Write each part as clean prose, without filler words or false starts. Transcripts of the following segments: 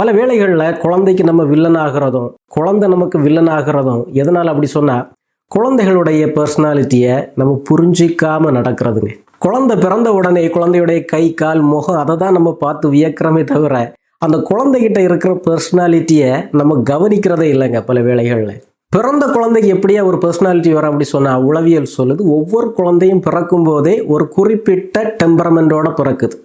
பல வேளைகளில் குழந்தைக்கு நம்ம வில்லன் ஆகிறதும் குழந்தை நமக்கு வில்லன் ஆகிறதும் எதனால் அப்படி சொன்னால் குழந்தைகளுடைய பர்சனாலிட்டியை நம்ம புரிஞ்சிக்காமல் நடக்கிறதுங்க. குழந்தை பிறந்த உடனே குழந்தையுடைய கை கால் முகம் அதை தான் நம்ம பார்த்து வியக்கிறோமே தவிர அந்த குழந்தைகிட்ட இருக்கிற பர்சனாலிட்டியை நம்ம கவனிக்கிறதே இல்லைங்க. பல வேளைகளில் பிறந்த குழந்தைக்கு எப்படியா ஒரு பர்சனாலிட்டி வரும் அப்படி சொன்னால் உளவியல் சொல்லுது, ஒவ்வொரு குழந்தையும் பிறக்கும் போதே ஒரு குறிப்பிட்ட டெம்பரமெண்டோட பிறக்குது.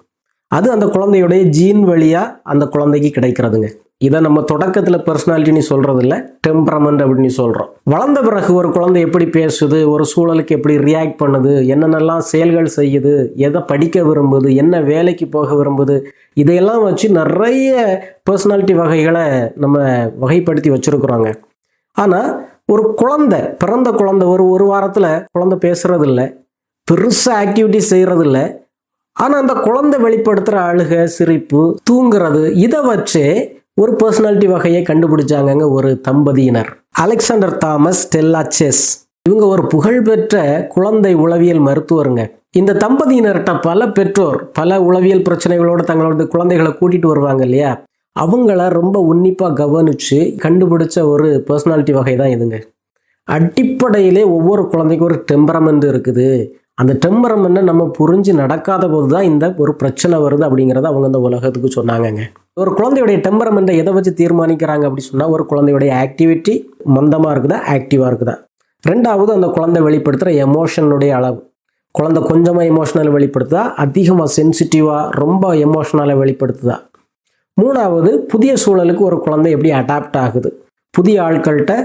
அது அந்த குழந்தையுடைய ஜீன் வழியாக அந்த குழந்தைக்கு கிடைக்கிறதுங்க. இதை நம்ம தொடக்கத்தில் பர்சனாலிட்டின்னு சொல்கிறது இல்லை, டெம்பரமெண்ட் அப்படின்னு சொல்கிறோம். வளர்ந்த பிறகு ஒரு குழந்தை எப்படி பேசுது, ஒரு சூழலுக்கு எப்படி ரியாக்ட் பண்ணுது, என்னென்னலாம் செயல்கள் செய்யுது, எதை படிக்க விரும்புது, என்ன வேலைக்கு போக விரும்புது, இதையெல்லாம் வச்சு நிறைய பர்சனாலிட்டி வகைகளை நம்ம வகைப்படுத்தி வச்சுருக்குறோங்க. ஆனால் ஒரு குழந்தை பிறந்த குழந்தை ஒரு வாரத்தில் குழந்தை பேசுகிறதில்ல, பெருசாக ஆக்டிவிட்டி செய்கிறதில்ல. ஆனால் அந்த குழந்தை வெளிப்படுத்துகிற அழுகை, சிரிப்பு, தூங்குறது, இதை வச்சு ஒரு பர்சனாலிட்டி வகையை கண்டுபிடிச்சாங்க ஒரு தம்பதியினர். Alexander Thomas, Stella chess. இவங்க ஒரு புகழ்பெற்ற குழந்தை உளவியல் மருத்துவருங்க. இந்த தம்பதியினர்கிட்ட பல பெற்றோர் பல உளவியல் பிரச்சனைகளோடு தங்களோட குழந்தைகளை கூட்டிகிட்டு வருவாங்க இல்லையா, அவங்கள ரொம்ப உன்னிப்பாக கவனித்து கண்டுபிடிச்ச ஒரு பர்சனாலிட்டி வகை தான் இதுங்க. அடிப்படையிலே ஒவ்வொரு குழந்தைக்கும் ஒரு டெம்பரமெண்ட் இருக்குது. அந்த டெம்பரமெண்ட்டை நம்ம புரிஞ்சு நடக்காத போது தான் இந்த ஒரு பிரச்சனை வருது அப்படிங்கிறத அவங்க இந்த உலகத்துக்கு சொன்னாங்கங்க. ஒரு குழந்தையுடைய டெம்பரமெண்ட்டை எதை வச்சு தீர்மானிக்கிறாங்க அப்படி சொன்னால் ஒரு குழந்தையுடைய ஆக்டிவிட்டி மந்தமாக இருக்குதா, ஆக்டிவாக இருக்குதா. ரெண்டாவது அந்த குழந்தை வெளிப்படுத்துகிற எமோஷனுடைய அளவு. குழந்தை கொஞ்சமாக எமோஷனலை வெளிப்படுத்துதா, அதிகமாக சென்சிட்டிவாக ரொம்ப எமோஷனலை வெளிப்படுத்துதா. மூணாவது புதிய சூழலுக்கு ஒரு குழந்தை எப்படி அடாப்ட் ஆகுது, புதிய ஆட்கள்கிட்ட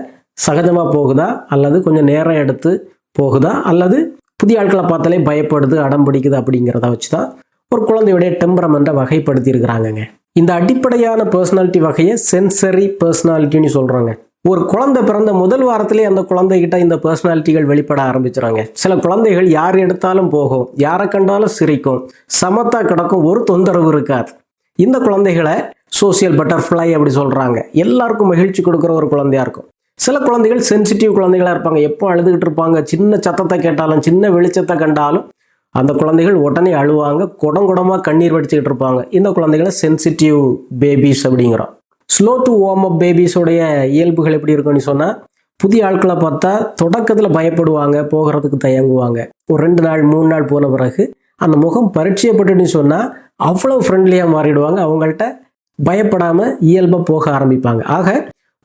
சகஜமாக போகுதா அல்லது கொஞ்சம் நேரம் எடுத்து போகுதா அல்லது புதிய ஆட்களை பார்த்தாலே பயப்படுது, அடம் பிடிக்குது அப்படிங்கிறத வச்சு தான் ஒரு குழந்தையுடைய டெம்பரமெண்ட்டை வகைப்படுத்தி இருக்கிறாங்கங்க. இந்த அடிப்படையான பர்சனாலிட்டி வகையை சென்சரி பர்சனாலிட்டின்னு சொல்கிறாங்க. ஒரு குழந்தை பிறந்த முதல் வாரத்திலே அந்த குழந்தைகிட்ட இந்த பர்சனாலிட்டிகள் வெளிப்பட ஆரம்பிச்சுறாங்க. சில குழந்தைகள் யார் எடுத்தாலும் போகும், யாரை கண்டாலும் சிரிக்கும், சமத்தா கிடக்கும், ஒரு தொந்தரவு இருக்காது. இந்த குழந்தைகளை சோசியல் பட்டர்ஃப்ளை அப்படி சொல்கிறாங்க. எல்லாருக்கும் மகிழ்ச்சி கொடுக்குற ஒரு குழந்தையாக இருக்கும். சில குழந்தைகள் சென்சிட்டிவ் குழந்தைகளாக இருப்பாங்க, எப்போ அழுதுகிட்டு இருப்பாங்க, சின்ன சத்தத்தை கேட்டாலும் சின்ன வெளிச்சத்தை கண்டாலும் அந்த குழந்தைகள் உடனே அழுவாங்க, குடமாக கண்ணீர் வடிச்சுக்கிட்டு இருப்பாங்க. இந்த குழந்தைகளை சென்சிட்டிவ் பேபிஸ் அப்படிங்கிறோம். ஸ்லோ டு வார்ம் அப் பேபிஸோடைய இயல்புகள் எப்படி இருக்குன்னு சொன்னால், புதிய ஆட்களை பார்த்தா தொடக்கத்தில் பயப்படுவாங்க, போகிறதுக்கு தயங்குவாங்க. ஒரு 2 நாள் 3 நாள் போன பிறகு அந்த முகம் பரிச்சயப்பட்டுன்னு சொன்னால் அவ்வளோ ஃப்ரெண்ட்லியாக மாறிடுவாங்க, அவங்கள்ட்ட பயப்படாமல் இயல்பாக போக ஆரம்பிப்பாங்க. ஆக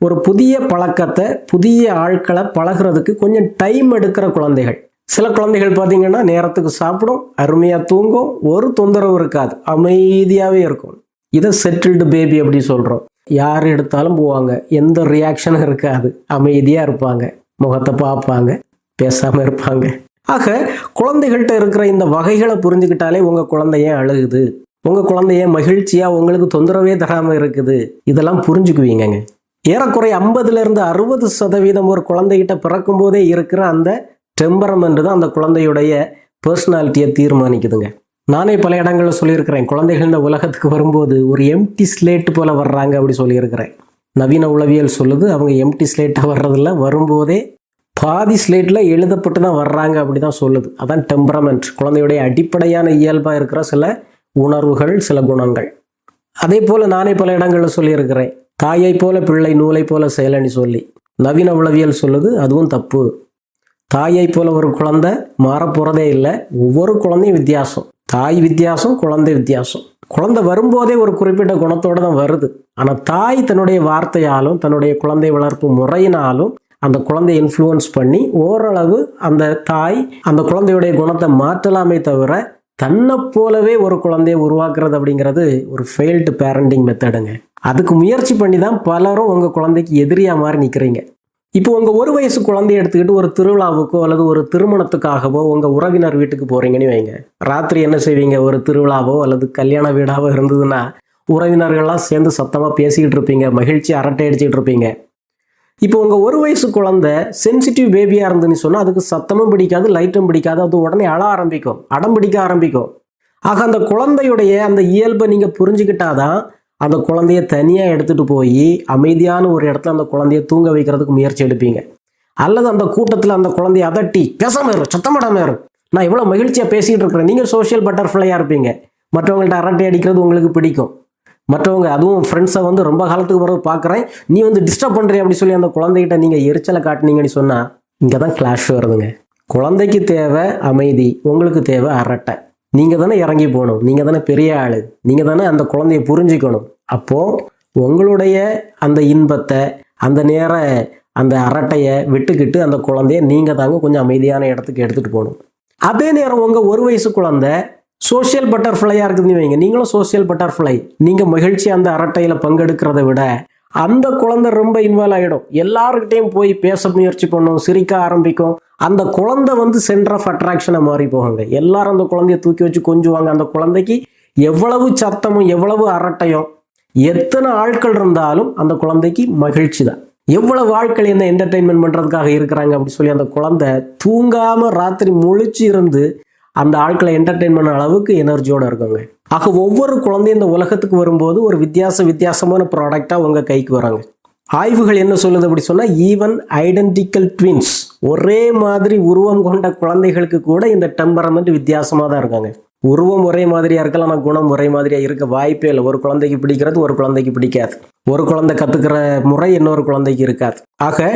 ஒரு புதிய பழக்கத்தை, புதிய ஆட்களை பழகிறதுக்கு கொஞ்சம் டைம் எடுக்கிற குழந்தைகள். சில குழந்தைகள் பார்த்தீங்கன்னா நேரத்துக்கு சாப்பிடும், அருமையாக தூங்கும், ஒரு தொந்தரவு இருக்காது, அமைதியாகவே இருக்கும். இதை செட்டில்டு பேபி அப்படி சொல்கிறோம். யார் எடுத்தாலும் போவாங்க, எந்த ரியாக்ஷனும் இருக்காது, அமைதியாக இருப்பாங்க, முகத்தை பார்ப்பாங்க, பேசாமல் இருப்பாங்க. ஆக குழந்தைகள்கிட்ட இருக்கிற இந்த வகைகளை புரிஞ்சுக்கிட்டாலே உங்கள் குழந்தைய அழுகுது, உங்கள் குழந்தைய மகிழ்ச்சியாக உங்களுக்கு தொந்தரவே தராமல் இருக்குது, இதெல்லாம் புரிஞ்சுக்குவீங்கங்க. ஏறக்குறைய 50% 60% ஒரு குழந்தைகிட்ட பிறக்கும் போதே இருக்கிற அந்த டெம்பரமெண்ட் தான் அந்த குழந்தையுடைய பர்சனாலிட்டியை தீர்மானிக்குதுங்க. நானே பல இடங்களில் சொல்லியிருக்கிறேன், குழந்தைகள் இந்த உலகத்துக்கு வரும்போது ஒரு எம்டி ஸ்லேட் போல் வர்றாங்க அப்படி சொல்லியிருக்கிறேன். நவீன உளவியல் சொல்லுது அவங்க எம்டி ஸ்லேட்டாக வர்றதில்ல, வரும்போதே பாதி ஸ்லேட்டில் எழுதப்பட்டு தான் வர்றாங்க அப்படி தான் சொல்லுது. அதான் டெம்பரமெண்ட், குழந்தையுடைய அடிப்படையான இயல்பாக இருக்கிற சில உணர்வுகள், சில குணங்கள். அதே போல் நானே பல இடங்களில் சொல்லியிருக்கிறேன், தாயை போல பிள்ளை நூலை போல செயலன்னு சொல்லி. நவீன உளவியல் சொல்லுது அதுவும் தப்பு. தாயை போல ஒரு குழந்தை மாறப்போகிறதே இல்லை, ஒவ்வொரு குழந்தையும் வித்தியாசம். தாய் வித்தியாசம், குழந்தை வித்தியாசம். குழந்தை வரும்போதே ஒரு குறிப்பிட்ட குணத்தோடு தான் வருது. ஆனால் தாய் தன்னுடைய வார்த்தையாலும் தன்னுடைய குழந்தை வளர்ப்பு முறையினாலும் அந்த குழந்தையை இன்ஃப்ளூயன்ஸ் பண்ணி ஓரளவு அந்த தாய் அந்த குழந்தையுடைய குணத்தை மாற்றலாமே தவிர தன்னை போலவே ஒரு குழந்தையை உருவாக்குறது அப்படிங்கிறது ஒரு ஃபெயில்டு பேரண்டிங் மெத்தடுங்க. அதுக்கு முயற்சி பண்ணி தான் பலரும் உங்கள் குழந்தைக்கு எதிரியாக மாதிரி நிற்கிறீங்க. இப்போ உங்கள் 1 வயசு குழந்தைய எடுத்துக்கிட்டு ஒரு திருவிழாவுக்கோ அல்லது ஒரு திருமணத்துக்காகவோ உங்கள் உறவினர் வீட்டுக்கு போகிறீங்கன்னு வைங்க. ராத்திரி என்ன செய்வீங்க, ஒரு திருவிழாவோ அல்லது கல்யாண வீடாவோ இருந்ததுன்னா உறவினர்கள்லாம் சேர்ந்து சத்தமாக பேசிக்கிட்டு இருப்பீங்க, மகிழ்ச்சி அரட்டை அடிச்சுக்கிட்டு இருப்பீங்க. இப்போ உங்கள் 1 வயசு குழந்தை சென்சிட்டிவ் பேபியாக இருந்துன்னு சொன்னால் அதுக்கு சத்தமும் பிடிக்காது, லைட்டும் பிடிக்காது, அது உடனே அழ ஆரம்பிக்கும், அடம் பிடிக்க ஆரம்பிக்கும். ஆக அந்த குழந்தையுடைய அந்த இயல்பை நீங்கள் புரிஞ்சுக்கிட்டாதான் அந்த குழந்தைய தனியாக எடுத்துகிட்டு போய் அமைதியான ஒரு இடத்துல அந்த குழந்தைய தூங்க வைக்கிறதுக்கு முயற்சி எடுப்பீங்க. அல்லது அந்த கூட்டத்தில் அந்த குழந்தைய அதட்டி பேசாமல் இரு, சத்தமிடாமல் இரு, நான் இவ்வளோ மகிழ்ச்சியாக பேசிகிட்டு இருக்கிறேன். நீங்கள் சோஷியல் பட்டர்ஃப்ளையாக இருப்பீங்க, மற்றவங்கள்ட்ட அரட்டை அடிக்கிறது உங்களுக்கு பிடிக்கும். மற்றவங்க அதுவும் ஃப்ரெண்ட்ஸை வந்து ரொம்ப காலத்துக்கு பிறகு பார்க்குறேன், நீ வந்து டிஸ்டர்ப் பண்ணுறிய அப்படி சொல்லி அந்த குழந்தைகிட்ட நீங்கள் எரிச்சலை காட்டினீங்கன்னு சொன்னால் இங்கே தான் கிளாஷ் வருதுங்க. குழந்தைக்கு தேவை அமைதி, உங்களுக்கு தேவை அரட்டை. நீங்கள் தானே இறங்கி போகணும், நீங்கள் தானே பெரிய ஆள், நீங்கள் தானே அந்த குழந்தைய புரிஞ்சுக்கணும். அப்போது உங்களுடைய அந்த இன்பத்தை அந்த நேர அந்த அரட்டையை விட்டுக்கிட்டு அந்த குழந்தைய நீங்கள் தாங்க கொஞ்சம் அமைதியான இடத்துக்கு எடுத்துகிட்டு போகணும். அதே நேரம் உங்கள் ஒரு வயசு குழந்தை சோஷியல் பட்டர்ஃப்ளையாக இருக்குதுன்னு வைங்க, நீங்களும் சோஷியல் பட்டர்ஃப்ளை. நீங்கள் மகிழ்ச்சி அந்த அரட்டையில் பங்கெடுக்கிறத விட அந்த குழந்தை ரொம்ப இன்வால்வ் ஆகிடும். எல்லாருக்கிட்டையும் போய் பேச முயற்சி பண்ணும், சிரிக்க ஆரம்பிக்கும். அந்த குழந்தை வந்து சென்டர் ஆஃப் அட்ராக்ஷனை மாறி போகுங்க. எல்லாரும் அந்த குழந்தைய தூக்கி வச்சு கொஞ்சுவாங்க. அந்த குழந்தைக்கு எவ்வளவு சத்தமும் எவ்வளவு அரட்டையும் எத்தனை ஆட்கள் இருந்தாலும் அந்த குழந்தைக்கு மகிழ்ச்சி தான். எவ்வளவு ஆட்கள் என்ன என்டர்டெயின்மெண்ட் பண்ணுறதுக்காக இருக்கிறாங்க அப்படி சொல்லி அந்த குழந்தை தூங்காமல் ராத்திரி முழிச்சு இருந்து அந்த ஆட்களை என்டர்டெயின் பண்ண அளவுக்கு எனர்ஜியோடு இருக்குங்க. ஆக ஒவ்வொரு குழந்தையும் இந்த உலகத்துக்கு வரும்போது ஒரு வித்தியாசமான ப்ராடக்டாக உங்கள் கைக்கு வராங்க. ஆய்வுகள் என்ன சொல்லுது அப்படி சொன்னால், ஈவன் ஐடென்டிக்கல் ட்வின்ஸ், ஒரே மாதிரி உருவம் கொண்ட குழந்தைகளுக்கு கூட இந்த டெம்பரமெண்ட் வித்தியாசமாக தான் இருக்காங்க. உருவம் ஒரே மாதிரியாக இருக்கலாம், ஆனால் குணம் ஒரே மாதிரியாக இருக்க வாய்ப்பே இல்லை. ஒரு குழந்தைக்கு பிடிக்கிறது ஒரு குழந்தைக்கு பிடிக்காது. ஒரு குழந்தை கற்றுக்கிற முறை இன்னொரு குழந்தைக்கு இருக்காது. ஆக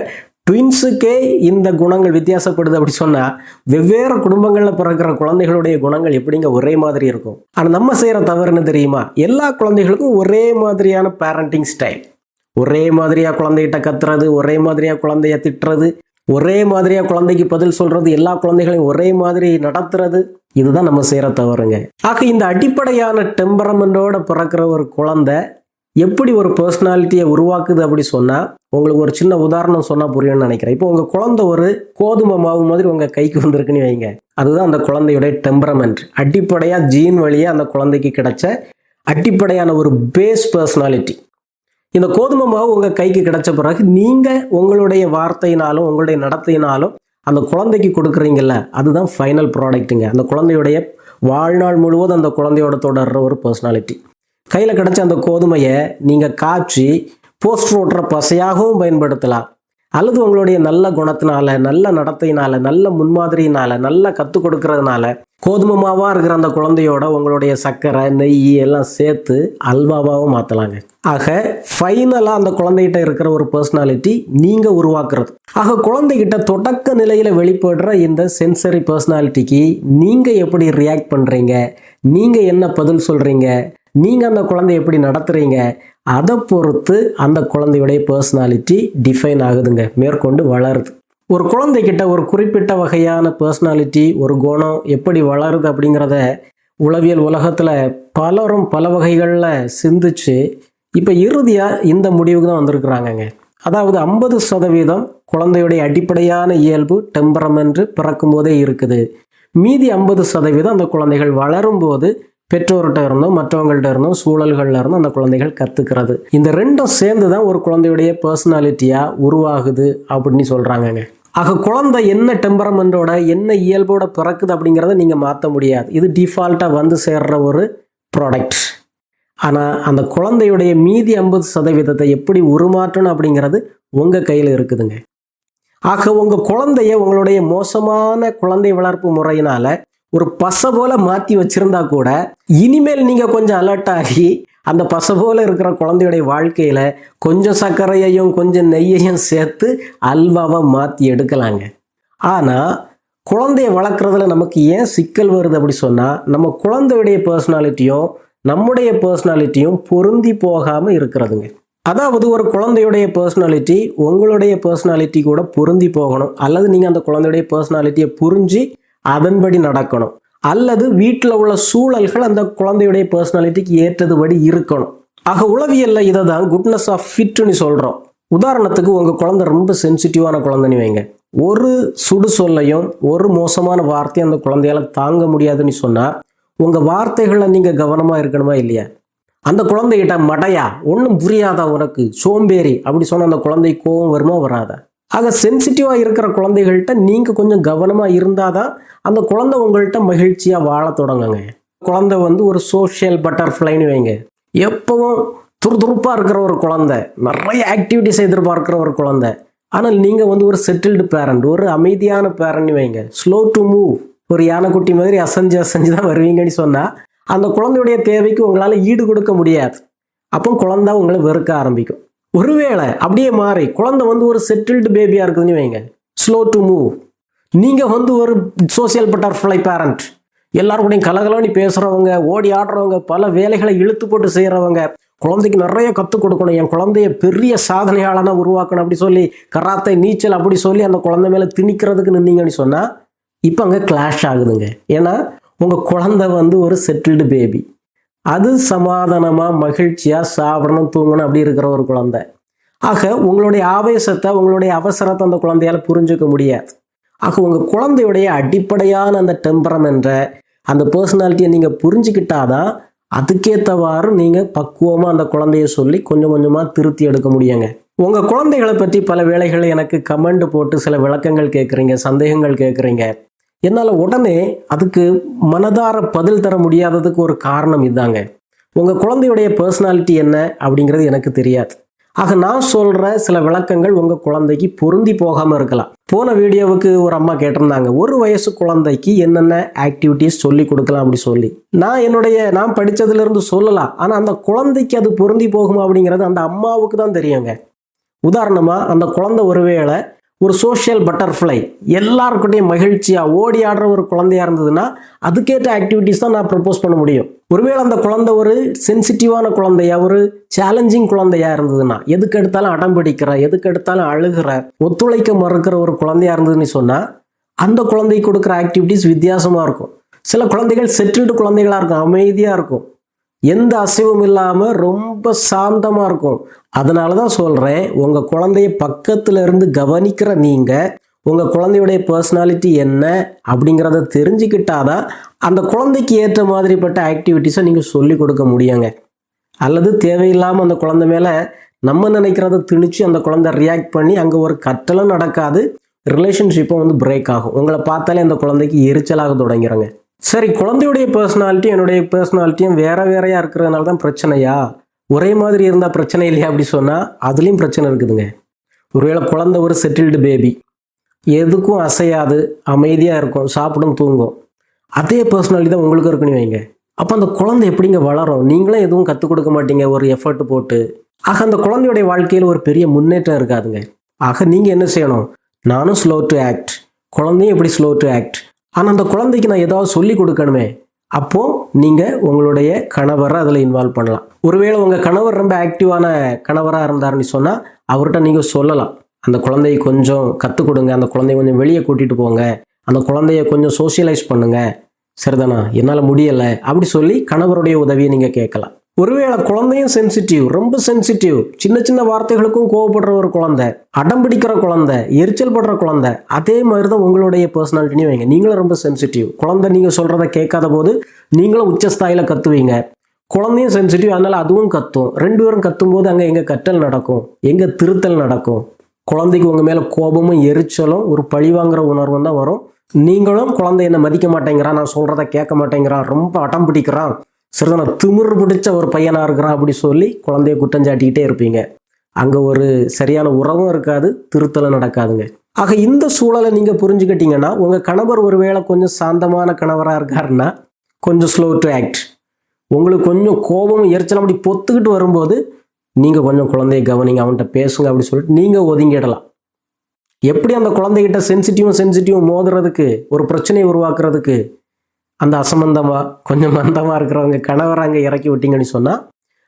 ட்வின்ஸுக்கே இந்த குணங்கள் வித்தியாசப்படுது அப்படி சொன்னால், வெவ்வேறு குடும்பங்களில் பிறக்கிற குழந்தைகளுடைய குணங்கள் எப்படிங்க ஒரே மாதிரி இருக்கும்? ஆனால் நம்ம செய்கிற தவறுன்னு தெரியுமா? எல்லா குழந்தைகளுக்கும் ஒரே மாதிரியான பேரண்டிங் ஸ்டைல், ஒரே மாதிரியாக குழந்தைகிட்ட கத்துறது, ஒரே மாதிரியாக குழந்தைய திட்டுறது, ஒரே மாதிரியாக குழந்தைக்கு பதில் சொல்கிறது, எல்லா குழந்தைகளையும் ஒரே மாதிரி நடத்துறது, இதுதான் நம்ம செய்கிற தவறுங்க. ஆக இந்த அடிப்படையான டெம்பரமெண்டோட பிறக்கிற ஒரு குழந்தை எப்படி ஒரு பர்சனாலிட்டியை உருவாக்குது அப்படி சொன்னால், உங்களுக்கு ஒரு சின்ன உதாரணம் சொன்னால் புரியும்னு நினைக்கிறேன். இப்போ உங்கள் குழந்தை ஒரு கோதுமை மாவு மாதிரி உங்கள் கைக்கு வந்திருக்குன்னு வைங்க, அதுதான் அந்த குழந்தையுடைய டெம்பரமெண்ட். அடிப்படையாக ஜீன் வழியாக அந்த குழந்தைக்கு கிடைச்ச அடிப்படையான ஒரு பேஸ் பர்சனாலிட்டி. இந்த கோதுமை மாவு உங்கள் கைக்கு கிடைச்ச பிறகு நீங்கள் உங்களுடைய வார்த்தையினாலும் உங்களுடைய நடத்தையினாலும் அந்த குழந்தைக்கு கொடுக்குறீங்கல்ல, அதுதான் ஃபைனல் ப்ராடக்ட்டுங்க. அந்த குழந்தையுடைய வாழ்நாள் முழுவதும் அந்த குழந்தையோட தொடர்ற ஒரு பர்சனாலிட்டி. கையில் கிடைச்ச அந்த கோதுமையை நீங்கள் காய்ச்சி போஸ்டர் ஓட்டுற பசையாகவும் பயன்படுத்தலாம், அல்லது உங்களுடைய நல்ல குணத்தினால, நல்ல நடத்தையினால, நல்ல முன்மாதிரியினால, நல்லா கற்றுக் கொடுக்கறதுனால கோதுமை மாவாக இருக்கிற அந்த குழந்தையோட உங்களுடைய சர்க்கரை நெய் எல்லாம் சேர்த்து அல்வாவாகவும் மாற்றலாங்க. ஆக ஃபைனலாக அந்த குழந்தைகிட்ட இருக்கிற ஒரு பர்சனாலிட்டி நீங்கள் உருவாக்குறது. ஆக குழந்தைகிட்ட தொடக்க நிலையில் வெளிப்படுற இந்த சென்சரி பர்சனாலிட்டிக்கு நீங்கள் எப்படி ரியாக்ட் பண்ணுறீங்க, நீங்கள் என்ன பதில் சொல்கிறீங்க, நீங்கள் அந்த குழந்தைய எப்படி நடத்துகிறீங்க, அதை பொறுத்து அந்த குழந்தையுடைய பர்சனாலிட்டி டிஃபைன் ஆகுதுங்க, மேற்கொண்டு வளருது. ஒரு குழந்தைகிட்ட ஒரு குறிப்பிட்ட வகையான பர்சனாலிட்டி, ஒரு குணம் எப்படி வளருது அப்படிங்கிறத உளவியல் உலகத்தில் பலரும் பல வகைகளில் சிந்திச்சு இப்போ இறுதியாக இந்த முடிவுக்கு தான் வந்திருக்கிறாங்கங்க. அதாவது 50% குழந்தையுடைய அடிப்படையான இயல்பு டெம்பரமெண்ட் பிறக்கும் போதே இருக்குது. மீதி 50% அந்த குழந்தைகள் வளரும்போது பெற்றோர்கிட்ட இருந்தும் மற்றவங்கள்ட்ட இருந்தும் சூழல்கள்ல இருந்தும் அந்த குழந்தைகள் கற்றுக்கிறது. இந்த ரெண்டும் சேர்ந்து தான் ஒரு குழந்தையுடைய பர்சனாலிட்டியாக உருவாகுது அப்படின்னு சொல்கிறாங்கங்க. ஆக குழந்தை என்ன டெம்பரமெண்டோட என்ன இயல்போட பிறக்குது அப்படிங்கிறத நீங்கள் மாற்ற முடியாது. இது டிஃபால்ட்டாக வந்து சேர்ற ஒரு ப்ராடக்ட். ஆனால் அந்த குழந்தையுடைய மீதி 50% எப்படி உருமாற்றணும் அப்படிங்கிறது உங்கள் கையில் இருக்குதுங்க. ஆக உங்கள் குழந்தைய உங்களுடைய மோசமான குழந்தை வளர்ப்பு முறையினால் ஒரு பசை போல மாற்றி வச்சிருந்தா கூட, இனிமேல் நீங்கள் கொஞ்சம் அலர்ட் ஆகி அந்த பசை போல இருக்கிற குழந்தையுடைய வாழ்க்கையில் கொஞ்சம் சர்க்கரையையும் கொஞ்சம் நெய்யையும் சேர்த்து அல்வாவை மாற்றி எடுக்கலாங்க. ஆனால் குழந்தைய வளர்க்குறதுல நமக்கு ஏன் சிக்கல் வருது அப்படி சொன்னால், நம்ம குழந்தையுடைய பர்சனாலிட்டியும் நம்முடைய பர்சனாலிட்டியும் பொருந்தி போகாமல் இருக்கிறதுங்க. அதாவது ஒரு குழந்தையுடைய பர்சனாலிட்டி உங்களுடைய பர்சனாலிட்டி கூட பொருந்தி போகணும், அல்லது நீங்கள் அந்த குழந்தையுடைய பர்சனாலிட்டியை புரிஞ்சு அதன்படி நடக்கணும், அல்லது வீட்டில் உள்ள சூழல்கள் அந்த குழந்தையுடைய பர்சனாலிட்டிக்கு ஏற்றதுபடி இருக்கணும். ஆக உளவியல்ல இதை தான் குட்னஸ் ஆஃப் ஃபிட்னு சொல்கிறோம். உதாரணத்துக்கு உங்கள் குழந்தை ரொம்ப சென்சிட்டிவான குழந்தைன்னு வைங்க, ஒரு சுடு சொல்லையும் ஒரு மோசமான வார்த்தையும் அந்த குழந்தையால் தாங்க முடியாதுன்னு சொன்னால் உங்கள் வார்த்தைகளில் நீங்கள் கவனமாக இருக்கணுமா இல்லையா? அந்த குழந்தைகிட்ட மடையா, ஒன்றும் புரியாதா உனக்கு, சோம்பேறி அப்படி சொன்னால் அந்த குழந்தை கோவம் வருமா வராதா? ஆக சென்சிட்டிவாக இருக்கிற குழந்தைகள்கிட்ட நீங்கள் கொஞ்சம் கவனமாக இருந்தால் தான் அந்த குழந்தை உங்கள்கிட்ட மகிழ்ச்சியாக வாழ தொடங்குங்க. குழந்தை வந்து ஒரு சோஷியல் பட்டர்ஃப்ளைன்னு வைங்க, எப்பவும் துருதுருப்பாக இருக்கிற ஒரு குழந்தை, நிறைய ஆக்டிவிட்டிஸ் எதிர்பார்க்குற ஒரு குழந்தை. ஆனால் நீங்கள் வந்து ஒரு செட்டில்டு பேரண்ட், ஒரு அமைதியான பேரண்ட்னு வைங்க, ஸ்லோ டு மூவ், ஒரு யானைக்குட்டி மாதிரி அசைஞ்சு தான் வருவீங்கன்னு சொன்னால் அந்த குழந்தையுடைய தேவைக்கு உங்களால் ஈடு கொடுக்க முடியாது. அப்போ குழந்தை உங்களை வெறுக்க ஆரம்பிக்கும். ஒருவேளை அப்படியே மாறி குழந்தை ஒரு செட்டில்டு பேபியாக இருக்குதுன்னு வைங்க, ஸ்லோ டு மூவ். நீங்கள் ஒரு சோசியல் பட்டர்ஃப்ளை பேரண்ட், எல்லாரும் கூடயும் கலகலன்னு பேசுகிறவங்க, ஓடி ஆடுறவங்க, பல வேலைகளை இழுத்து போட்டு செய்கிறவங்க, குழந்தைக்கு நிறைய கற்றுக் கொடுக்கணும், என் குழந்தைய பெரிய சாதனையாளனா உருவாக்கணும் அப்படி சொல்லி, கராத்தை, நீச்சல் அப்படி சொல்லி அந்த குழந்தை மேலே திணிக்கிறதுக்கு நின்னீங்கன்னு சொன்னால் இப்போ அங்கே கிளாஷ் ஆகுதுங்க. ஏன்னா உங்கள் குழந்தை ஒரு செட்டில்டு பேபி, அது சமாதானமாக மகிழ்ச்சியாக சாப்பிடணும் தூங்கணும் அப்படி இருக்கிற ஒரு குழந்தை. ஆக உங்களுடைய ஆவேசத்தை, உங்களுடைய அவசரத்தை அந்த குழந்தையால் புரிஞ்சுக்க முடியாது. ஆக உங்கள் குழந்தையுடைய அடிப்படையான அந்த டெம்பரமெண்ட்டை, அந்த பர்சனாலிட்டியை நீங்கள் புரிஞ்சுக்கிட்டாதான் அதுக்கேற்றவாறு நீங்கள் பக்குவமாக அந்த குழந்தைய சொல்லி கொஞ்சம் கொஞ்சமாக திருத்தி எடுக்க முடியுங்க. உங்கள் குழந்தைகளை பற்றி பல வேளைகள் எனக்கு கமெண்ட் போட்டு சில விளக்கங்கள் கேட்குறீங்க, சந்தேகங்கள் கேட்குறீங்க. என்னால் உடனே அதுக்கு மனதார பதில் தர முடியாததுக்கு ஒரு காரணம் இதாங்க. உங்கள் குழந்தையுடைய பர்சனாலிட்டி என்ன அப்படிங்கிறது எனக்கு தெரியாது. ஆக நான் சொல்கிற சில விளக்கங்கள் உங்கள் குழந்தைக்கு பொருந்தி போகாமல் இருக்கலாம். போன வீடியோவுக்கு ஒரு அம்மா கேட்டிருந்தாங்க, 1 வயசு குழந்தைக்கு என்னென்ன ஆக்டிவிட்டீஸ் சொல்லி கொடுக்கலாம் அப்படி சொல்லி. நான் படித்ததுலேருந்து சொல்லலாம், ஆனால் அந்த குழந்தைக்கு அது பொருந்தி போகுமா அப்படிங்கிறது அந்த அம்மாவுக்கு தான் தெரியுங்க. உதாரணமாக அந்த குழந்தை ஒருவேளை ஒரு சோஷியல் பட்டர்ஃப்ளை, எல்லாருக்கிட்டையும் மகிழ்ச்சியாக ஓடி ஆடுற ஒரு குழந்தையா இருந்ததுன்னா அதுக்கேற்ற ஆக்டிவிட்டீஸ் தான் நான் ப்ரப்போஸ் பண்ண முடியும். ஒருவேளை அந்த குழந்தை ஒரு சென்சிட்டிவான குழந்தையா, ஒரு சேலஞ்சிங் குழந்தையா இருந்ததுன்னா, எதுக்கு எடுத்தாலும் அடம் பிடிக்கிற, எதுக்கு எடுத்தாலும் அழுகிற, ஒத்துழைக்க மறுக்கிற ஒரு குழந்தையா இருந்ததுன்னு சொன்னால் அந்த குழந்தைக்கு கொடுக்குற ஆக்டிவிட்டீஸ் வித்தியாசமாக இருக்கும். சில குழந்தைகள் செட்டில்டு குழந்தைகளாக இருக்கும், அமைதியாக இருக்கும், எந்த அசைவும் இல்லாமல் ரொம்ப சாந்தமாக இருக்கும். அதனால தான் சொல்கிறேன், உங்கள் குழந்தைய பக்கத்தில் இருந்து கவனிக்கிற நீங்கள் உங்கள் குழந்தையுடைய பர்சனாலிட்டி என்ன அப்படிங்கிறத தெரிஞ்சுக்கிட்டாதான் அந்த குழந்தைக்கு ஏற்ற மாதிரிப்பட்ட ஆக்டிவிட்டீஸை நீங்கள் சொல்லி கொடுக்க முடியுங்க. அல்லது தேவையில்லாமல் அந்த குழந்தை மேலே நம்ம நினைக்கிறத திணிச்சு அந்த குழந்தை ரியாக்ட் பண்ணி அங்கே ஒரு கற்றலும் நடக்காது, ரிலேஷன்ஷிப்பும் பிரேக் ஆகும். உங்களை பார்த்தாலே அந்த குழந்தைக்கு எரிச்சலாக தொடங்கிறங்க. சரி, குழந்தையுடைய பர்சனாலிட்டி என்னுடைய பர்சனாலிட்டியும் வேறையாக இருக்கிறதுனால தான் பிரச்சனையா? ஒரே மாதிரி இருந்தால் பிரச்சனை இல்லையா அப்படி சொன்னால் அதுலேயும் பிரச்சனை இருக்குதுங்க. ஒருவேளை குழந்தை ஒரு செட்டில்டு பேபி, எதுக்கும் அசையாது, அமைதியாக இருக்கும், சாப்பிடும், தூங்கும், அதே பர்சனாலிட்டி தான் உங்களுக்கு இருக்குன்னு வைங்க. அப்போ அந்த குழந்தை எப்படிங்க வளரும்? நீங்களும் எதுவும் கற்றுக் கொடுக்க மாட்டீங்க ஒரு எஃபர்ட் போட்டு. ஆக அந்த குழந்தையுடைய வாழ்க்கையில் ஒரு பெரிய முன்னேற்றம் இருக்காதுங்க. ஆக நீங்கள் என்ன செய்யணும்? நானும் ஸ்லோ டு ஆக்ட், குழந்தையும் எப்படி ஸ்லோ டு ஆக்ட். ஆனால் அந்த குழந்தைக்கு நான் ஏதாவது சொல்லி கொடுக்கணுமே. அப்போது நீங்கள் உங்களுடைய கணவரை அதில் இன்வால்வ் பண்ணலாம். ஒருவேளை உங்கள் கணவர் ரொம்ப ஆக்டிவான கணவராக இருந்தாருன்னு சொன்னால் அவர்கிட்ட நீங்கள் சொல்லலாம், அந்த குழந்தையை கொஞ்சம் கற்றுக் கொடுங்க, அந்த குழந்தைய கொஞ்சம் வெளியே கூட்டிகிட்டு போங்க, அந்த குழந்தைய கொஞ்சம் சோஷியலைஸ் பண்ணுங்க, சரிதானா, என்னால் முடியலை அப்படி சொல்லி கணவருடைய உதவியை நீங்கள் கேட்கலாம். ஒருவேளை குழந்தையும் சென்சிட்டிவ், ரொம்ப சென்சிட்டிவ், சின்ன சின்ன வார்த்தைகளுக்கும் கோவப்படுற ஒரு குழந்தை, அடம் பிடிக்கிற குழந்தை, எரிச்சல் படுற குழந்தை, அதே மாதிரி தான் உங்களுடைய பர்சனாலிட்டின்னு வைங்க. நீங்களும் ரொம்ப சென்சிட்டிவ், குழந்தை நீங்கள் சொல்கிறத கேட்காத போது நீங்களும் உச்சஸ்தாயில் கத்துவீங்க. குழந்தையும் சென்சிட்டிவ், அதனால் அதுவும் கத்தும். 2 பேரும் கத்தும்போது அங்கே எங்கே கற்றல் நடக்கும், எங்கே திருத்தல் நடக்கும். குழந்தைக்கு உங்கள் மேலே கோபமும் எரிச்சலும் ஒரு பழிவாங்கிற உணர்வும் தான் வரும். நீங்களும் குழந்தை என்னை மதிக்க மாட்டேங்கிறான், நான் சொல்கிறத கேட்க மாட்டேங்கிறான், ரொம்ப அடம் பிடிக்கிறான், சரிதான, திமிரு பிடிச்ச ஒரு பையனாக இருக்கிறான் அப்படி சொல்லி குழந்தைய குற்றஞ்சாட்டிக்கிட்டே இருப்பீங்க. அங்கே ஒரு சரியான உறவும் இருக்காது, திருத்தலும் நடக்காதுங்க. ஆக இந்த சூழலை நீங்கள் புரிஞ்சுக்கிட்டீங்கன்னா, உங்கள் கணவர் ஒருவேளை கொஞ்சம் சாந்தமான கணவராக இருக்காருன்னா கொஞ்சம் ஸ்லோ டு ஆக்ட். உங்களுக்கு கொஞ்சம் கோபமும் எரிச்சலும் அப்படி பொத்துக்கிட்டு வரும்போது நீங்கள் கொஞ்சம் குழந்தைய கவனிங்க, அவன்கிட்ட பேசுங்க அப்படி சொல்லிட்டு நீங்கள் ஒதுங்கிடலாம். எப்படி அந்த குழந்தைகிட்ட சென்சிட்டிவும் மோதுறதுக்கு, ஒரு பிரச்சனையை உருவாக்குறதுக்கு அந்த அசம்பந்தமாக கொஞ்சம் மந்தமாக இருக்கிறவங்க கணவரை அங்கே இறக்கி விட்டீங்கன்னு சொன்னால்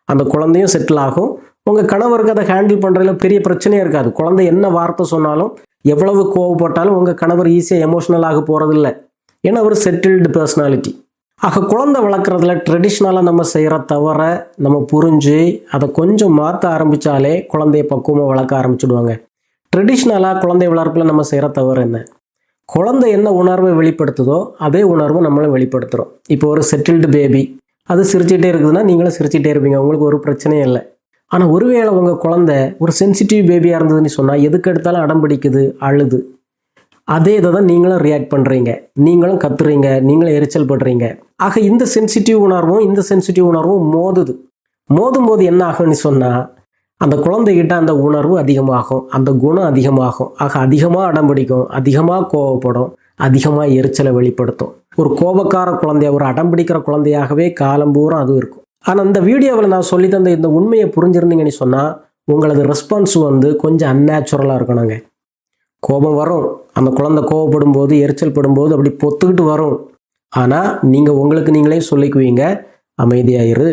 அந்த குழந்தையும் செட்டில் ஆகும். உங்கள் கணவருக்கு அதை ஹேண்டில் பண்ணுறதுல பெரிய பிரச்சனையே இருக்காது. குழந்தை என்ன வார்த்தை சொன்னாலும், எவ்வளவு கோவப்பட்டாலும் உங்கள் கணவர் ஈஸியாக எமோஷ்னலாக போகிறதில்ல. ஏன்னா ஒரு செட்டில்டு பர்சனாலிட்டி. ஆக குழந்தை வளர்க்குறதுல ட்ரெடிஷ்னலாக நம்ம செய்கிற தவிர நம்ம புரிஞ்சு அதை கொஞ்சம் மாற்ற ஆரம்பித்தாலே குழந்தைய பக்குவமாக வளர்க்க ஆரம்பிச்சுடுவாங்க. ட்ரெடிஷ்னலாக குழந்தை வளர்ப்பில் நம்ம செய்கிற தவறு என்ன? குழந்தை என்ன உணர்வை வெளிப்படுத்துதோ அதே உணர்வை நம்மளும் வெளிப்படுத்துகிறோம். இப்போ ஒரு செட்டில்டு பேபி அது சிரிச்சிட்டே இருக்குதுன்னா நீங்களும் சிரிச்சிட்டே இருப்பீங்க, உங்களுக்கு ஒரு பிரச்சனையும் இல்லை. ஆனால் ஒருவேளை உங்கள் குழந்தை ஒரு சென்சிட்டிவ் பேபியாக இருந்ததுன்னு சொன்னால் எதுக்கு எடுத்தாலும் அடம் பிடிக்குது, அழுது, அதே இதை தான் நீங்களும் ரியாக்ட் பண்ணுறீங்க, நீங்களும் கத்துறீங்க, நீங்களும் எரிச்சல் படுறீங்க. ஆக இந்த சென்சிட்டிவ் உணர்வும் மோதும் போது என்ன ஆகும்னு சொன்னால் அந்த குழந்தைகிட்ட அந்த உணர்வு அதிகமாகும், அந்த குணம் அதிகமாகும். ஆக அதிகமாக அடம் பிடிக்கும், அதிகமாக கோவப்படும், அதிகமாக எரிச்சலை வெளிப்படுத்தும். ஒரு கோபக்கார குழந்தைய, ஒரு அடம் பிடிக்கிற குழந்தையாகவே காலம்பூரம் அது இருக்கும். ஆனால் இந்த வீடியோவில் நான் சொல்லி தந்த இந்த உண்மையை புரிஞ்சிருந்தீங்கன்னு சொன்னால் உங்களது ரெஸ்பான்ஸ் வந்து கொஞ்சம் அன்நேச்சுரலாக இருக்கணுங்க. கோபம் வரும், அந்த குழந்தை கோபப்படும் போது எரிச்சல் படும்போது அப்படி பொத்துக்கிட்டு வரும். ஆனால் நீங்கள் உங்களுக்கு நீங்களே சொல்லிக்குவீங்க, அமைதியாயிரு,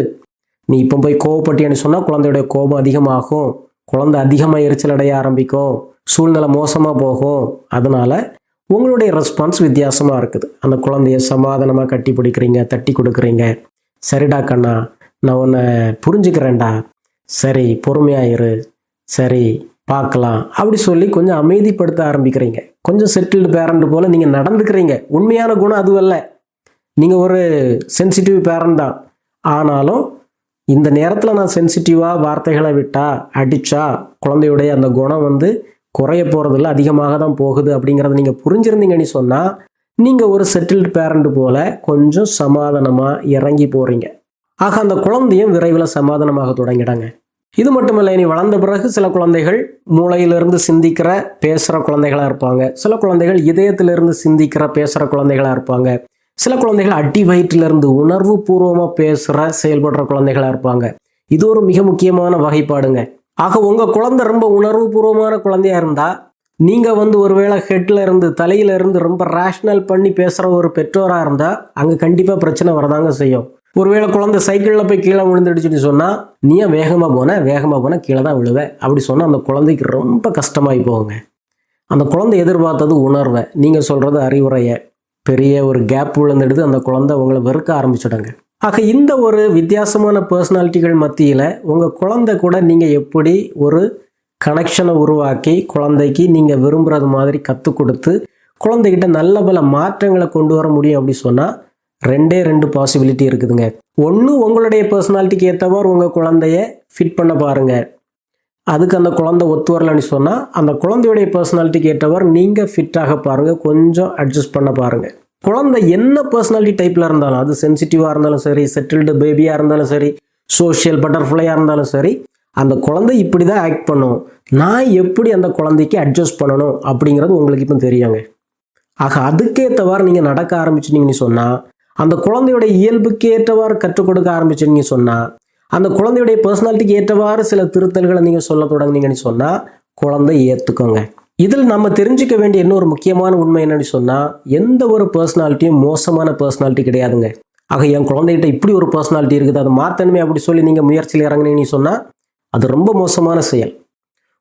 நீ இப்போ போய் கோவப்பட்டியான்னு சொன்னால் குழந்தையுடைய கோபம் அதிகமாகும், குழந்தை அதிகமாக எரிச்சல் அடைய ஆரம்பிக்கும், சூழ்நிலை மோசமாக போகும். அதனால் உங்களுடைய ரெஸ்பான்ஸ் வித்தியாசமாக இருக்குது. அந்த குழந்தைய சமாதானமாக கட்டி பிடிக்கிறீங்க, தட்டி கொடுக்குறீங்க. சரிடா கண்ணா, நான் உன்னை புரிஞ்சுக்கிறேன்டா, சரி பொறுமையாயிரு, சரி பார்க்கலாம் அப்படி சொல்லி கொஞ்சம் அமைதிப்படுத்த ஆரம்பிக்கிறீங்க. கொஞ்சம் செட்டில்டு பேரண்ட் போல் நீங்கள் நடந்துக்கிறீங்க. உண்மையான குணம் அதுவல்ல, நீங்கள் ஒரு சென்சிட்டிவ் பேரண்ட் தான். ஆனாலும் இந்த நேரத்தில் நான் சென்சிட்டிவாக வார்த்தைகளை விட்டா, அடித்தா குழந்தையுடைய அந்த குணம் வந்து குறைய போகிறதில்ல, அதிகமாக தான் போகுது அப்படிங்கிறத நீங்கள் புரிஞ்சிருந்தீங்கன்னு சொன்னால் நீங்கள் ஒரு செட்டில்டு பேரண்ட் போல் கொஞ்சம் சமாதானமாக இறங்கி போகிறீங்க. ஆக அந்த குழந்தையும் விரைவில் சமாதானமாக தொடங்கிடாங்க. இது மட்டும் இல்லை, இனி வளர்ந்த பிறகு சில குழந்தைகள் மூளையிலிருந்து சிந்திக்கிற பேசுகிற குழந்தைகளாக இருப்பாங்க, சில குழந்தைகள் இதயத்திலிருந்து சிந்திக்கிற பேசுகிற குழந்தைகளாக இருப்பாங்க, சில குழந்தைகள் அடி வயிற்றிலிருந்து உணர்வு பூர்வமாக பேசுகிற செயல்படுற குழந்தைகளாக இருப்பாங்க. இது ஒரு மிக முக்கியமான வகைப்பாடுங்க. ஆக உங்கள் குழந்தை ரொம்ப உணர்வு பூர்வமான குழந்தையா இருந்தால் நீங்கள் வந்து ஒருவேளை ஹெட்டில் இருந்து தலையில இருந்து ரொம்ப ரேஷ்னல் பண்ணி பேசுகிற ஒரு பெற்றோராக இருந்தால் அங்கே கண்டிப்பாக பிரச்சனை வரதாங்க செய்யும். ஒருவேளை குழந்தை சைக்கிளில் போய் கீழே விழுந்துடுச்சுன்னு சொன்னால் நீ வேகமாக போன கீழே தான் விழுவ அப்படி சொன்னால் அந்த குழந்தைக்கு ரொம்ப கஷ்டமாகி போகுங்க. அந்த குழந்தை எதிர்பார்த்தது உணர்வை, நீங்கள் சொல்கிறது அறிவுரையை, பெரிய ஒரு கேப் விழுந்துடுது, அந்த குழந்தை உங்களை வெறுக்க ஆரம்பிச்சிடுங்க. ஆக இந்த ஒரு வித்தியாசமான பர்சனாலிட்டிகள் மத்தியில் உங்கள் குழந்தை கூட நீங்கள் எப்படி ஒரு கனெக்ஷனை உருவாக்கி குழந்தைக்கு நீங்கள் விரும்புகிறது மாதிரி கற்றுக் கொடுத்து குழந்தைகிட்ட நல்ல பல மாற்றங்களை கொண்டு வர முடியும் அப்படி சொன்னால் ரெண்டு பாசிபிலிட்டி இருக்குதுங்க. ஒன்று, உங்களுடைய பர்சனாலிட்டிக்கு ஏற்றவாறு உங்கள் குழந்தைய ஃபிட் பண்ண பாருங்கள். அதுக்கு அந்த குழந்தை ஒத்து வரலன்னு சொன்னால் அந்த குழந்தையுடைய பர்சனாலிட்டிக்கு ஏற்றவாறு நீங்கள் ஃபிட்டாக பாருங்கள், கொஞ்சம் அட்ஜஸ்ட் பண்ண பாருங்கள். குழந்தை என்ன பர்சனாலிட்டி டைப்பில் இருந்தாலும், அது சென்சிட்டிவாக இருந்தாலும் சரி, செட்டில்டு பேபியாக இருந்தாலும் சரி, சோஷியல் பட்டர்ஃப்ளையாக இருந்தாலும் சரி, அந்த குழந்தை இப்படி தான் ஆக்ட் பண்ணும், நான் எப்படி அந்த குழந்தைக்கு அட்ஜஸ்ட் பண்ணணும் அப்படிங்கிறது உங்களுக்கு இப்போ தெரியுங்க. ஆக அதுக்கேற்றவாறு நீங்கள் நடக்க ஆரம்பிச்சிட்டிங்கன்னு சொன்னால், அந்த குழந்தையுடைய இயல்புக்கு ஏற்றவாறு கற்றுக் கொடுக்க ஆரம்பிச்சிங்க சொன்னால், அந்த குழந்தையுடைய பர்சனாலிட்டிக்கு ஏற்றவாறு சில திருத்தல்களை நீங்கள் சொல்ல தொடங்குனீங்கன்னு சொன்னால் குழந்தை ஏற்றுக்கோங்க. இதில் நம்ம தெரிஞ்சுக்க வேண்டிய இன்னொரு முக்கியமான உண்மை என்னன்னு சொன்னால், எந்த ஒரு பர்சனாலிட்டியும் மோசமான பர்சனாலிட்டி கிடையாதுங்க. ஆக என் குழந்தைகிட்ட இப்படி ஒரு பர்சனாலிட்டி இருக்குது, அதை மாற்றணுமே அப்படி சொல்லி நீங்கள் முயற்சியில் இறங்குனீங்கன்னு சொன்னால் அது ரொம்ப மோசமான செயல்.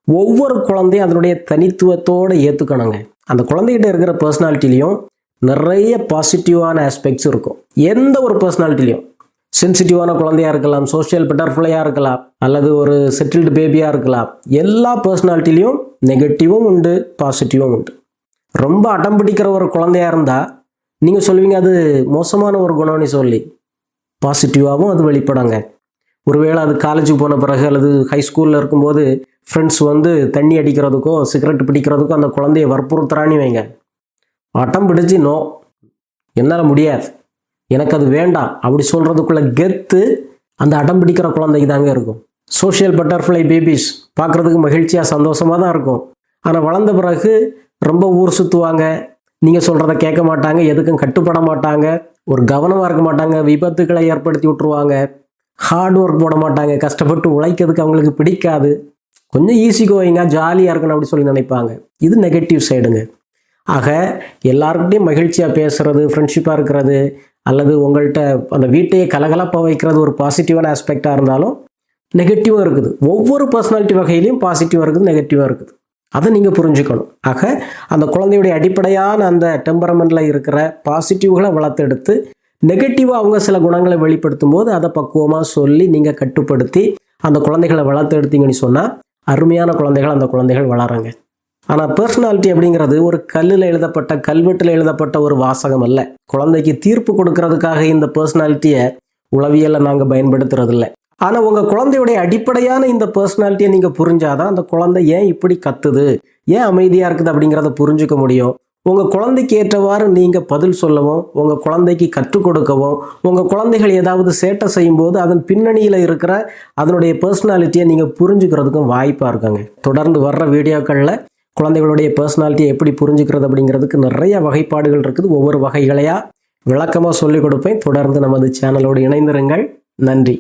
ஒவ்வொரு குழந்தையும் அதனுடைய தனித்துவத்தோடு ஏற்றுக்கணுங்க. அந்த குழந்தைகிட்ட இருக்கிற பர்சனாலிட்டிலையும் நிறைய பாசிட்டிவான ஆஸ்பெக்ட்ஸ் இருக்கும். எந்த ஒரு பர்சனாலிட்டிலையும் சென்சிட்டிவான குழந்தையாக இருக்கலாம், சோஷியல் பட்டர்ஃப்ளையாக இருக்கலாம், அல்லது ஒரு செட்டில்டு பேபியாக இருக்கலாம். எல்லா பர்சனாலிட்டிலையும் நெகட்டிவும் உண்டு, பாசிட்டிவும் உண்டு. ரொம்ப அடம் பிடிக்கிற ஒரு குழந்தையாக இருந்தால் நீங்கள் சொல்லுவீங்க அது மோசமான ஒரு குணம்னு சொல்லி, பாசிட்டிவாகவும் அது வெளிப்படாங்க. ஒருவேளை அது காலேஜுக்கு போன பிறகு அல்லது ஹைஸ்கூலில் இருக்கும்போது ஃப்ரெண்ட்ஸ் வந்து தண்ணி அடிக்கிறதுக்கோ சிகரெட் பிடிக்கிறதுக்கோ அந்த குழந்தைய வற்புறுத்துறான்னு வைங்க, அடம் பிடிச்சி நோ என்னால் முடியாது, எனக்கு அது வேண்டாம் அப்படி சொல்கிறதுக்குள்ள கெத்து அந்த அடம் பிடிக்கிற குழந்தைக்கு தாங்க இருக்கும். சோஷியல் பட்டர்ஃப்ளை பேபிஸ் பார்க்குறதுக்கு மகிழ்ச்சியாக சந்தோஷமாக தான் இருக்கும். ஆனால் வளர்ந்த பிறகு ரொம்ப ஊர் சுற்றுவாங்க, நீங்கள் சொல்கிறத கேட்க மாட்டாங்க, எதுக்கும் கட்டுப்பட மாட்டாங்க, ஒரு கவனமாக இருக்க மாட்டாங்க, விபத்துக்களை ஏற்படுத்தி விட்டுருவாங்க, ஹார்ட் ஒர்க் போட மாட்டாங்க, கஷ்டப்பட்டு உழைக்கிறதுக்கு அவங்களுக்கு பிடிக்காது, கொஞ்சம் ஈஸி கோயிங்க ஜாலியாக இருக்கணும் அப்படி சொல்லி நினைப்பாங்க. இது நெகட்டிவ் சைடுங்க. ஆக எல்லாருக்கிட்டையும் மகிழ்ச்சியாக பேசுகிறது, ஃப்ரெண்ட்ஷிப்பாக இருக்கிறது, அல்லது உங்கள்கிட்ட அந்த வீட்டையே கலகலப்பாக வைக்கிறது ஒரு பாசிட்டிவான ஆஸ்பெக்டாக இருந்தாலும் நெகட்டிவாக இருக்குது. ஒவ்வொரு பர்சனாலிட்டி வகையிலையும் பாசிட்டிவாக இருக்குது, நெகட்டிவாக இருக்குது. அதை நீங்கள் புரிஞ்சுக்கணும். ஆக அந்த குழந்தையுடைய அடிப்படையான அந்த டெம்பரமெண்ட்டில் இருக்கிற பாசிட்டிவ்களை வளர்த்தெடுத்து நெகட்டிவாக அவங்க சில குணங்களை வெளிப்படுத்தும் போது அதை பக்குவமாக சொல்லி நீங்கள் கட்டுப்படுத்தி அந்த குழந்தைகளை வளர்த்தெடுத்தீங்கன்னு சொன்னால் அருமையான குழந்தைகள் அந்த குழந்தைகள் வளராங்க. ஆனால் பர்சனாலிட்டி அப்படிங்கிறது ஒரு கல்லில் எழுதப்பட்ட, கல்வெட்டில் எழுதப்பட்ட ஒரு வாசகம் அல்ல. குழந்தைக்கு தீர்ப்பு கொடுக்கறதுக்காக இந்த பர்சனாலிட்டியை உளவியலை நாங்கள் பயன்படுத்துறதில்லை. ஆனால் உங்கள் குழந்தையுடைய அடிப்படையான இந்த பர்சனாலிட்டியை நீங்கள் புரிஞ்சாதான் அந்த குழந்தை ஏன் இப்படி கத்துது, ஏன் அமைதியாக இருக்குது அப்படிங்கிறத புரிஞ்சுக்க முடியும். உங்கள் குழந்தைக்கு ஏற்றவாறு நீங்கள் பதில் சொல்லவும், உங்கள் குழந்தைக்கு கற்றுக் கொடுக்கவும், உங்கள் குழந்தைகள் ஏதாவது சேட்டை செய்யும்போது அதன் பின்னணியில் இருக்கிற அதனுடைய பர்சனாலிட்டியை நீங்கள் புரிஞ்சுக்கிறதுக்கும் வாய்ப்பாக இருக்குங்க. தொடர்ந்து வர்ற வீடியோக்களில் குழந்தைகளுடைய பர்சனாலிட்டியை எப்படி புரிஞ்சுக்கிறது அப்படிங்கிறதுக்கு நிறைய வகைப்பாடுகள் இருக்குது. ஒவ்வொரு வகைகளையாக விளக்கமாக சொல்லிக் கொடுப்பேன். தொடர்ந்து நமது சேனலோடு இணைந்திருங்கள். நன்றி.